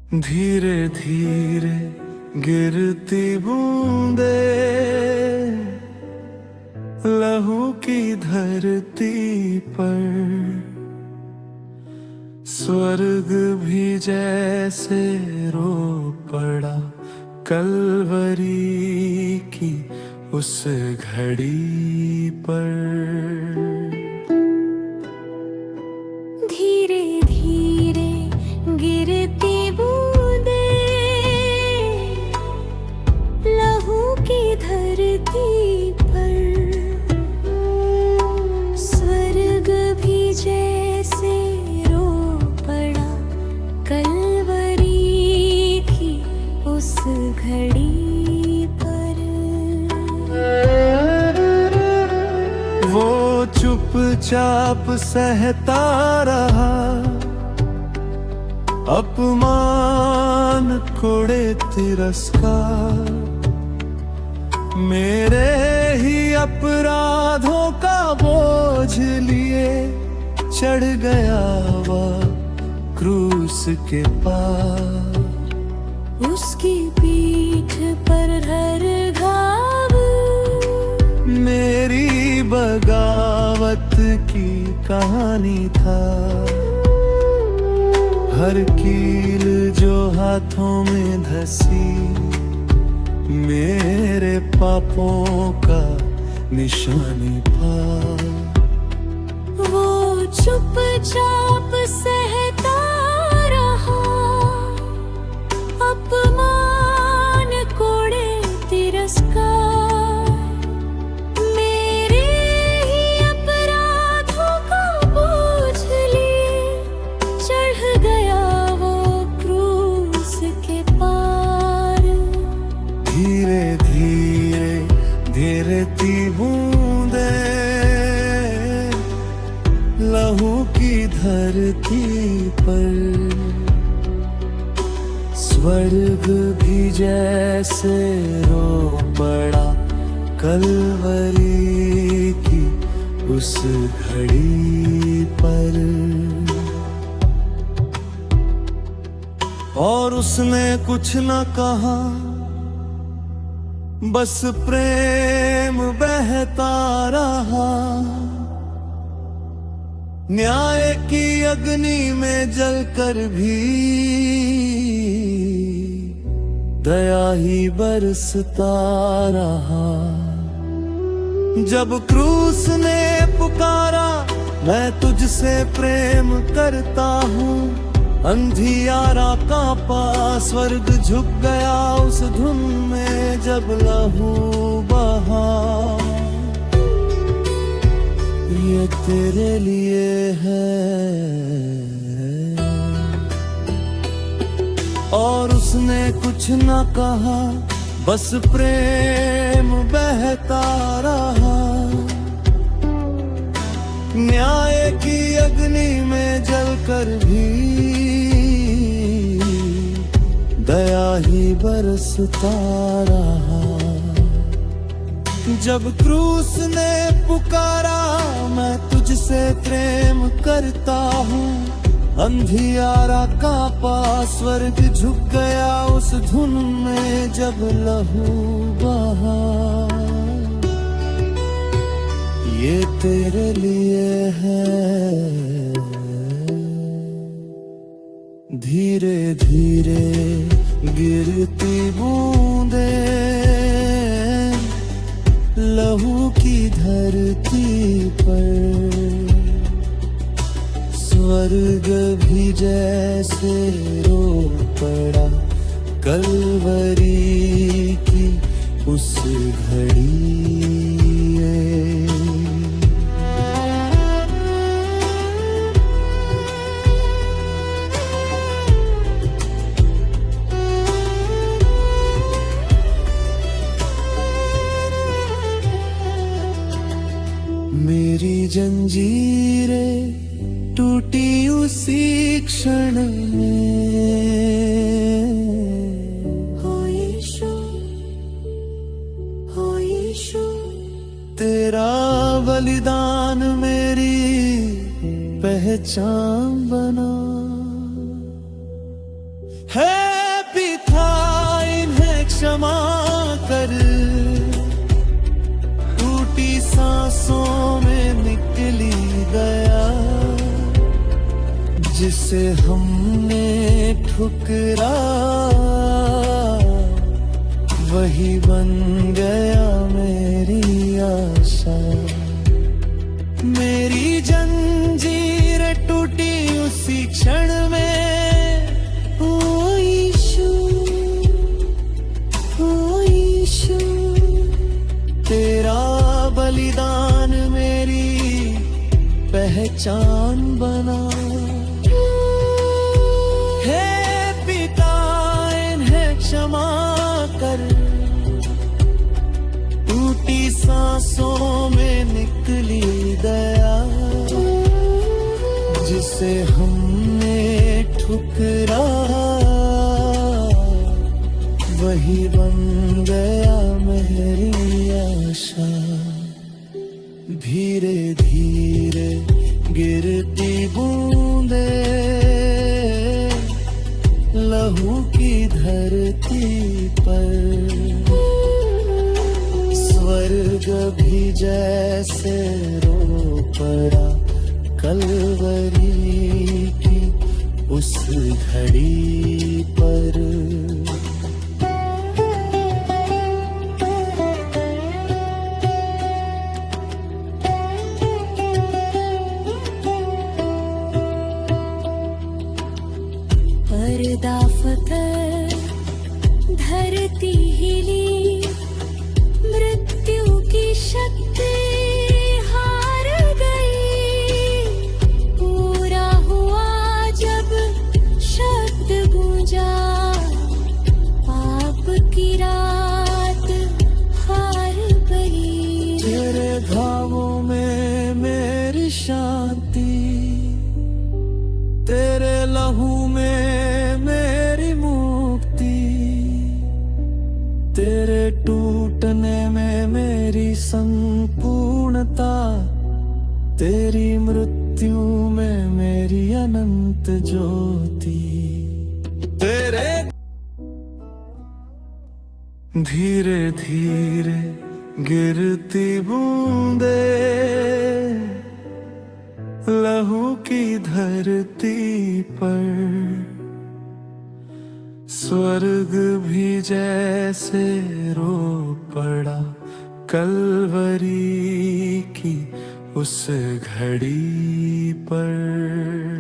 धीरे धीरे गिरती बूंदे लहू की धरती पर, स्वर्ग भी जैसे रो पड़ा कलवरी की उस घड़ी पर। धीरे धीरे गिरती बूंदे लहू की धरती पर, स्वर्ग भी जैसे रो पड़ा कलवरी की उस घड़ी पर। वो चुपचाप सहता रहा अपमान कोड़े तिरस्कार, मेरे ही अपराधों का बोझ लिए चढ़ गया वह क्रूस के पार। उसकी पीठ पर हर घाव मेरी बगावत की कहानी था, हर कील जो हाथों में धसी मेरे पापों का निशानी था। वो चुपचाप सहता रहा अपमान कोड़े तिरस्कार, मेरे ही अपराधों का बोझ लिए चढ़ गया वो क्रूस के पार। धीरे धीरे गिरती बूंदे लहू की धरती पर, स्वर्ग भी जैसे रो पड़ा कलवरी की उस घड़ी पर। और उसने कुछ न कहा, बस प्रेम बहता रहा, न्याय की अग्नि में जलकर भी दया ही बरसता रहा। जब क्रूस ने पुकारा मैं तुझसे प्रेम करता हूँ, अंधियारा कांपा स्वर्ग झुक गया उस धुन में जब लहू बहा। ये तेरे लिए है। और उसने कुछ न कहा, बस प्रेम बहता रहा, न्याय की अग्नि में जलकर भी दया ही बरसता रहा। जब क्रूस ने पुकारा मैं तुझसे प्रेम करता हूँ, अंधियारा कांपा स्वर्ग झुक गया उस धुन में जब लहू बहा। ये तेरे लिए है। धीरे धीरे गिरती बूंदे लहू की धरती पर, स्वर्ग भी जैसे रो पड़ा कलवरी की उस घड़ी। मेरी जंजीरें टूटी उसी क्षण में, हो यीशु, हो यीशु, तेरा बलिदान मेरी पहचान बना। है पिता इन्हें क्षमा कर, टूटी सांसों में निकली गया, जिसे हमने ठुकरा वही बन गया मेरी आशा। मेरी जंजीर टूटी उसी क्षण में, ओ यीशु, ओ यीशु, तेरा बलिदान मेरी पहचान बना। हे पिता इन्हें क्षमा कर, टूटी सांसों में निकली दया, जिसे हमने ठुकरा वही बन गया मेरी आशा। धीरे धीरे गिरती बूंदे लहू की धरती पर, स्वर्ग भी जैसे रो पड़ा कलवरी की उस घड़ी पर। पर्दा फकर धरती हिली, मृत्यु की शक्ति हार गई। पूरा हुआ जब शब्द गूंजा, पाप की रात हार गई। तेरे घावों में मेरी शांति, तेरे लहू में मेरी मुक्ति, तेरे टूटने में मेरी संपूर्णता, तेरी मृत्यु में मेरी अनंत ज्योति। तेरे धीरे धीरे गिरती बूंदे लहू की धरती पर, स्वर्ग भी जैसे रो पड़ा कलवरी की उस घड़ी पर।